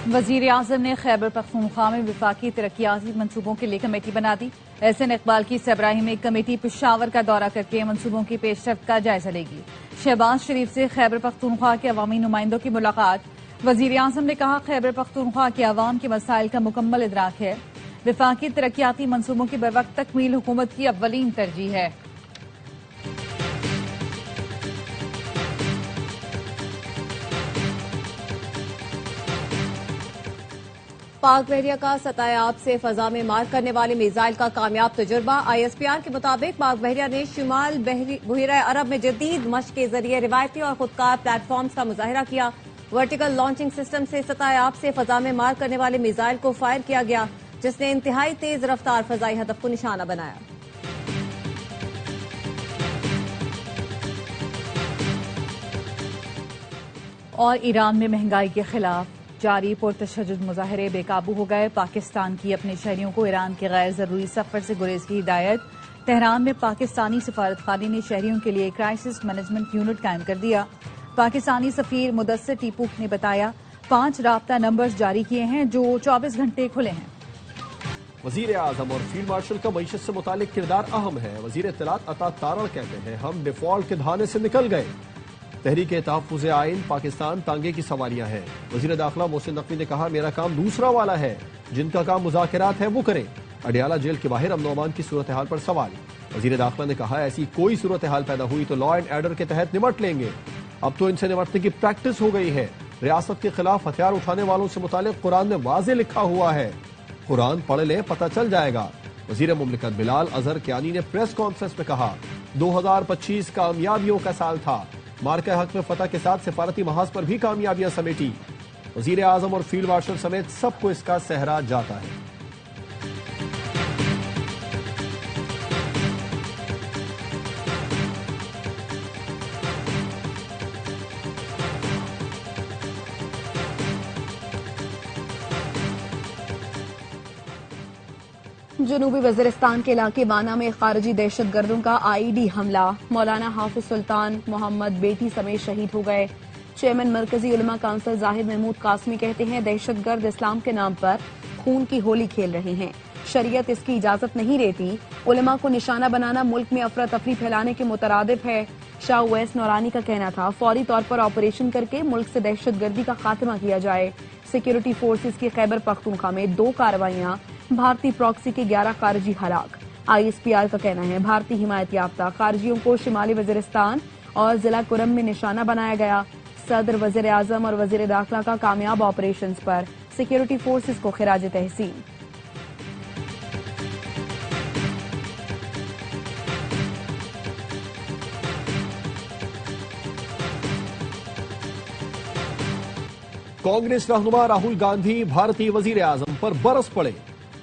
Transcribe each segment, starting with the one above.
وزیر اعظم نے خیبر پختونخوا میں وفاقی ترقیاتی منصوبوں کے لیے کمیٹی بنا دی۔ احسن اقبال کی سربراہی میں کمیٹی پشاور کا دورہ کر کے منصوبوں کی پیش رفت کا جائزہ لے گی۔ شہباز شریف سے خیبر پختونخوا کے عوامی نمائندوں کی ملاقات۔ وزیر اعظم نے کہا خیبر پختونخوا کے عوام کے مسائل کا مکمل ادراک ہے۔ وفاقی ترقیاتی منصوبوں کی بروقت تکمیل حکومت کی اولین ترجیح ہے۔ پاک بحریہ کا ستائیاب سے فضا میں مار کرنے والے میزائل کا کامیاب تجربہ۔ آئی ایس پی آر کے مطابق پاک بحریہ نے شمال بحیرہ عرب میں جدید مشق کے ذریعے روایتی اور خودکار پلیٹ فارمز کا مظاہرہ کیا۔ ورٹیکل لانچنگ سسٹم سے ستائیاب سے فضا میں مار کرنے والے میزائل کو فائر کیا گیا، جس نے انتہائی تیز رفتار فضائی ہدف کو نشانہ بنایا۔ اور ایران میں مہنگائی کے خلاف جاری پرتشدد مظاہرے بے قابو ہو گئے۔ پاکستان کی اپنے شہریوں کو ایران کے غیر ضروری سفر سے گریز کی ہدایت۔ تہران میں پاکستانی سفارت خانے نے شہریوں کے لیے کرائسس مینجمنٹ یونٹ قائم کر دیا۔ پاکستانی سفیر مدثر ٹیپو نے بتایا 5 رابطہ نمبرز جاری کیے ہیں جو 24 گھنٹے کھلے ہیں۔ وزیر اعظم اور فیلڈ مارشل کا معیشت سے متعلق کردار اہم ہے۔ وزیر اطلاعات عطا تارڑ کہتے ہیں ہم ڈیفالٹ کے دھانے سے نکل گئے۔ تحریک تحفظ آئین پاکستان تانگے کی سواریاں ہیں۔ وزیر داخلہ محسن نقوی نے کہا میرا کام دوسرا والا ہے، جن کا کام مذاکرات ہے وہ کریں۔ اڈیالہ جیل کے باہر امن و امان کی صورتحال پر سوال۔ وزیر داخلہ نے کہا ایسی کوئی صورتحال پیدا ہوئی تو لا اینڈ آرڈر کے تحت نمٹ لیں گے، اب تو ان سے نمٹنے کی پریکٹس ہو گئی ہے۔ ریاست کے خلاف ہتھیار اٹھانے والوں سے متعلق قرآن میں واضح لکھا ہوا ہے، قرآن پڑھ لیں پتہ چل جائے گا۔ وزیر مملکت بلال اظہر کیانی نے پریس کانفرنس میں کہا 2025 کامیابیوں کا سال تھا، مارکہ حق میں فتح کے ساتھ سفارتی محاذ پر بھی کامیابیاں سمیٹی۔ وزیر اعظم اور فیلڈ مارشل سمیت سب کو اس کا سہرا جاتا ہے۔ جنوبی وزیرستان کے علاقے بانا میں خارجی دہشت گردوں کا آئی ڈی حملہ، مولانا حافظ سلطان محمد بیٹی سمیت شہید ہو گئے۔ چیئرمین مرکزی علماء کونسل زاہد محمود قاسمی کہتے ہیں دہشت گرد اسلام کے نام پر خون کی ہولی کھیل رہے ہیں، شریعت اس کی اجازت نہیں دیتی۔ علماء کو نشانہ بنانا ملک میں افراتفری پھیلانے کے مترادف ہے۔ شاہ اویس نورانی کا کہنا تھا فوری طور پر آپریشن کر کے ملک سے دہشت گردی کا خاتمہ کیا جائے۔ سیکیورٹی فورسز کی خیبر پختونخوا میں 2 کارروائیاں، بھارتی پراکسی کے 11 خارجی ہلاک۔ آئی ایس پی آر کا کہنا ہے بھارتی حمایت یافتہ خارجیوں کو شمالی وزیرستان اور ضلع کرم میں نشانہ بنایا گیا۔ صدر، وزیر اعظم اور وزیر داخلہ کا کامیاب آپریشنز پر سیکیورٹی فورسز کو خراج تحسین۔ کانگریس رہنما راہل گاندھی بھارتی وزیر اعظم پر برس پڑے،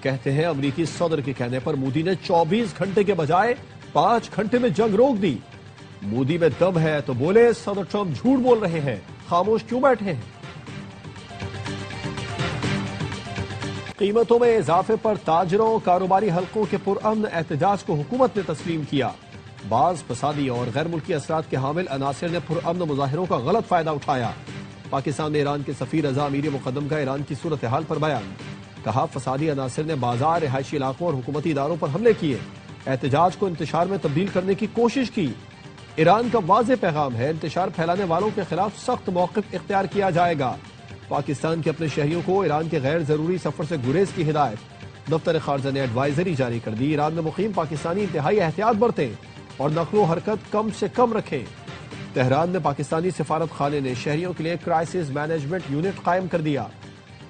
کہتے ہیں امریکی صدر کے کہنے پر مودی نے 24 گھنٹے کے بجائے 5 گھنٹے میں جنگ روک دی۔ مودی میں دم ہے تو بولے صدر ٹرمپ جھوٹ بول رہے ہیں، خاموش کیوں بیٹھے ہیں؟ قیمتوں میں اضافے پر تاجروں کاروباری حلقوں کے پرامن احتجاج کو حکومت نے تسلیم کیا۔ بعض فسادی اور غیر ملکی اثرات کے حامل عناصر نے پرامن مظاہروں کا غلط فائدہ اٹھایا۔ پاکستان میں ایران کے سفیر رضا امیر مقدم کا ایران کی صورتحال پر بیان، کہا فسادی عناصر نے بازار، رہائشی علاقوں اور حکومتی اداروں پر حملے کیے، احتجاج کو انتشار میں تبدیل کرنے کی کوشش کی۔ ایران کا واضح پیغام ہے انتشار پھیلانے والوں کے خلاف سخت موقف اختیار کیا جائے گا۔ پاکستان کے اپنے شہریوں کو ایران کے غیر ضروری سفر سے گریز کی ہدایت، دفتر خارجہ نے ایڈوائزری جاری کر دی۔ ایران میں مقیم پاکستانی انتہائی احتیاط برتیں اور نقل و حرکت کم سے کم رکھیں۔ تہران میں پاکستانی سفارت خانے نے شہریوں کے لیے کرائسس مینجمنٹ یونٹ قائم کر دیا۔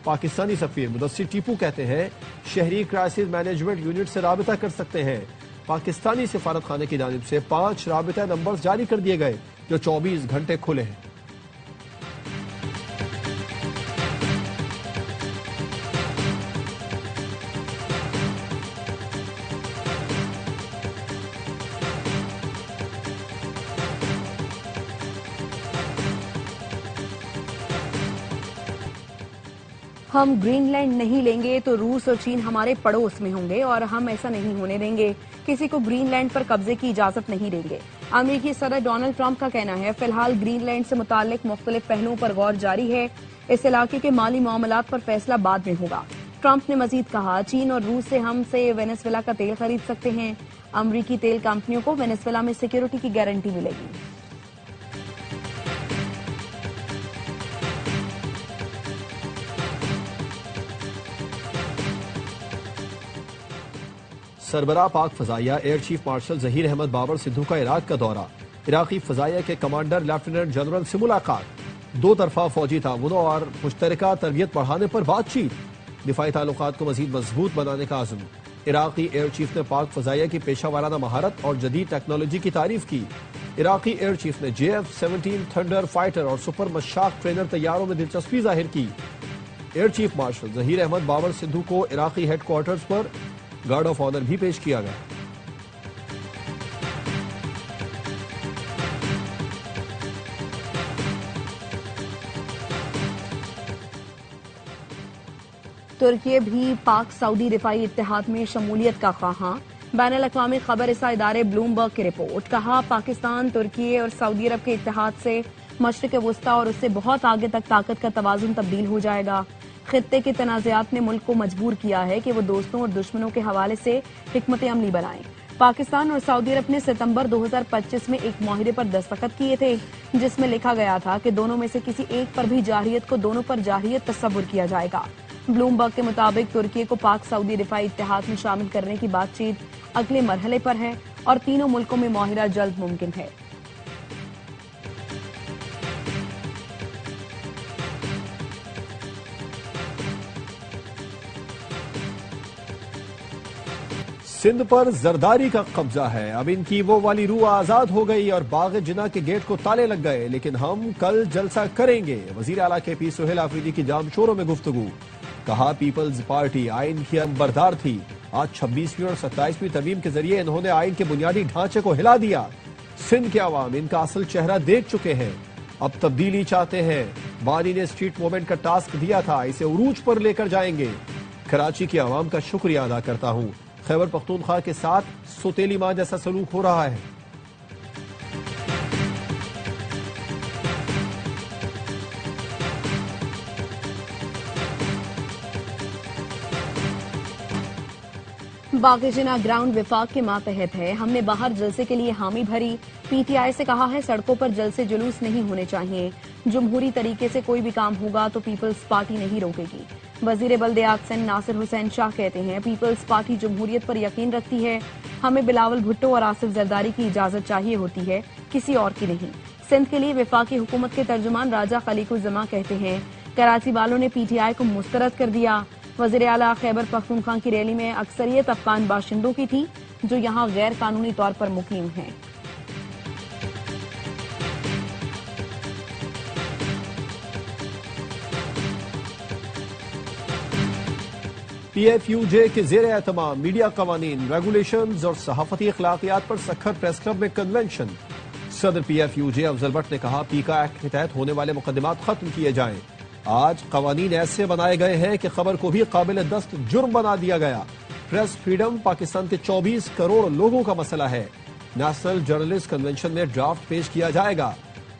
پاکستانی سفیر مدثر ٹیپو کہتے ہیں شہری کرائسس مینجمنٹ یونٹ سے رابطہ کر سکتے ہیں۔ پاکستانی سفارت خانے کی جانب سے 5 رابطہ نمبرز جاری کر دیے گئے جو 24 گھنٹے کھلے ہیں۔ ہم گرین لینڈ نہیں لیں گے تو روس اور چین ہمارے پڑوس میں ہوں گے اور ہم ایسا نہیں ہونے دیں گے، کسی کو گرین لینڈ پر قبضے کی اجازت نہیں دیں گے۔ امریکی صدر ڈونلڈ ٹرمپ کا کہنا ہے فی الحال گرین لینڈ سے متعلق مختلف پہلوؤں پر غور جاری ہے، اس علاقے کے مالی معاملات پر فیصلہ بعد میں ہوگا۔ ٹرمپ نے مزید کہا چین اور روس سے ہم سے وینزویلا کا تیل خرید سکتے ہیں، امریکی تیل کمپنیوں کو وینزویلا میں سیکیورٹی کی گارنٹی ملے گی۔ سربراہ پاک فضائیہ air chief marshal Zaheer Ahmed Babar Sidhu کا عراق کا دورہ، عراقی فضائیہ کے کمانڈر لیفٹیننٹ جنرل سے ملاقات، دو طرفہ فوجی تعاون اور مشترکہ تربیت بڑھانے پر بات چیت، دفاعی تعلقات کو مزید مضبوط بنانے کا عزم۔ عراقی ایئر چیف نے پاک فضائیہ کی پیشہ ورانہ مہارت اور جدید ٹیکنالوجی کی تعریف کی۔ عراقی ایئر چیف نے JF-17 تھنڈر فائٹر اور سپر مشاق ٹرینر طیاروں میں دلچسپی ظاہر کی۔ Air chief marshal Zaheer Ahmed Babar Sidhu کو عراقی ہیڈ کوارٹرز پر گارڈ آف آنر بھی پیش کیا گیا۔ ترکی بھی پاک سعودی دفاعی اتحاد میں شمولیت کا خواہاں، بین الاقوامی خبر رساں ادارے بلومبرگ کی رپورٹ، کہا پاکستان ترکی اور سعودی عرب کے اتحاد سے مشرق وسطی اور اس سے بہت آگے تک طاقت کا توازن تبدیل ہو جائے گا۔ خطے کے تنازعات نے ملک کو مجبور کیا ہے کہ وہ دوستوں اور دشمنوں کے حوالے سے حکمت عملی بنائیں۔ پاکستان اور سعودی عرب نے ستمبر 2025 میں ایک معاہدے پر دستخط کیے تھے جس میں لکھا گیا تھا کہ دونوں میں سے کسی ایک پر بھی جارحیت کو دونوں پر جارحیت تصور کیا جائے گا۔ بلومبرگ کے مطابق ترکی کو پاک سعودی دفاعی اتحاد میں شامل کرنے کی بات چیت اگلے مرحلے پر ہے اور تینوں ملکوں میں معاہدہ جلد ممکن ہے۔ سندھ پر زرداری کا قبضہ ہے، اب ان کی وہ والی روح آزاد ہو گئی اور باغ جناح کے گیٹ کو تالے لگ گئے، لیکن ہم کل جلسہ کریں گے۔ وزیر اعلیٰ KP سہیل آفریدی کی جام شوروں میں گفتگو، کہا پیپلز پارٹی آئین کی بردار تھی، آج 26ویں اور 27ویں ترمیم کے ذریعے انہوں نے آئین کے بنیادی ڈھانچے کو ہلا دیا۔ سندھ کے عوام ان کا اصل چہرہ دیکھ چکے ہیں، اب تبدیلی چاہتے ہیں۔ بانی نے اسٹریٹ موومنٹ کا ٹاسک دیا تھا، اسے عروج پر لے کر جائیں گے۔ کراچی کے عوام کا شکریہ ادا کرتا ہوں، خیبر پختونخوا کے ساتھ سوتیلی ماں جیسا سلوک ہو رہا ہے۔ باغ جناح گراؤنڈ وفاق کے ماتحت ہے، ہم نے باہر جلسے کے لیے حامی بھری، PTI سے کہا ہے سڑکوں پر جلسے جلوس نہیں ہونے چاہیے، جمہوری طریقے سے کوئی بھی کام ہوگا تو پیپلز پارٹی نہیں روکے گی۔ وزیر بلدیات سندھ ناصر حسین شاہ کہتے ہیں پیپلز پارٹی جمہوریت پر یقین رکھتی ہے، ہمیں بلاول بھٹو اور آصف زرداری کی اجازت چاہیے ہوتی ہے، کسی اور کی نہیں۔ سندھ کے لیے وفاقی حکومت کے ترجمان راجہ خلیق الزماں کہتے ہیں کراچی والوں نے PTI کو مسترد کر دیا۔ وزیر اعلیٰ خیبر پختونخوا کی ریلی میں اکثریت افغان باشندوں کی تھی جو یہاں غیر قانونی طور پر مقیم ہیں۔ PFUJ کے زیر اہتمام میڈیا قوانین، ریگولیشنز اور صحافتی اخلاقیات پر سکھر پریس کلب میں کنونشن۔ صدر PFUJ افضل بٹ نے کہا پیکا ایکٹ کے تحت ہونے والے مقدمات ختم کیے جائیں۔ آج قوانین ایسے بنائے گئے ہیں کہ خبر کو بھی قابل دست جرم بنا دیا گیا۔ پریس فریڈم پاکستان کے 24 کروڑ لوگوں کا مسئلہ ہے۔ نیشنل جرنلسٹ کنونشن میں ڈرافٹ پیش کیا جائے گا۔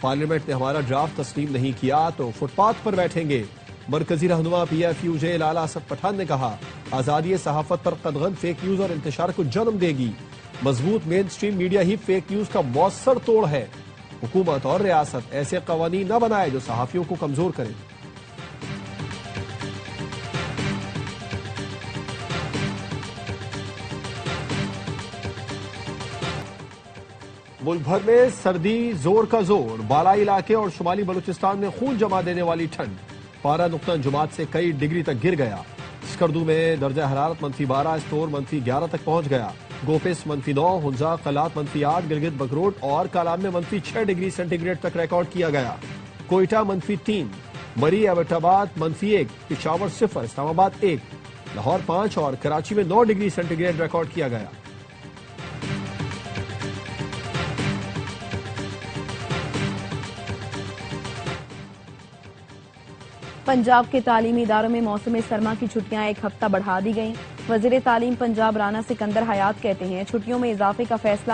پارلیمنٹ نے ہمارا ڈرافٹ تسلیم نہیں کیا تو فٹ پاتھ پر بیٹھیں گے۔ مرکزی رہنما PFUJ لالا اسد پٹھان نے کہا آزادی صحافت پر قدغن فیک نیوز اور انتشار کو جنم دے گی۔ مضبوط مین سٹریم میڈیا ہی فیک نیوز کا مؤثر توڑ ہے۔ حکومت اور ریاست ایسے قوانین نہ بنائے جو صحافیوں کو کمزور کریں۔ ملک بھر میں سردی زور کا زور، بالائی علاقے اور شمالی بلوچستان میں خون جما دینے والی ٹھنڈ، پارہ نقطہ جماعت سے کئی ڈگری تک گر گیا۔ اسکردو میں درجہ حرارت -12، استور -11 تک پہنچ گیا۔ گوپس -9، ہنزا قلات -8، گلگت بگروٹ اور کالام میں -6 ڈگری سینٹی گریڈ تک ریکارڈ کیا گیا۔ کوئٹہ -3، مری ایبٹ آباد -1، پشاور 0، اسلام آباد 1، لاہور 5 اور کراچی میں 9 ڈگری سینٹی گریڈ ریکارڈ کیا گیا۔ پنجاب کے تعلیمی اداروں میں موسم سرما کی چھٹیاں ایک ہفتہ بڑھا دی گئیں۔ وزیر تعلیم پنجاب رانا سکندر حیات کہتے ہیں چھٹیوں میں اضافے کا فیصلہ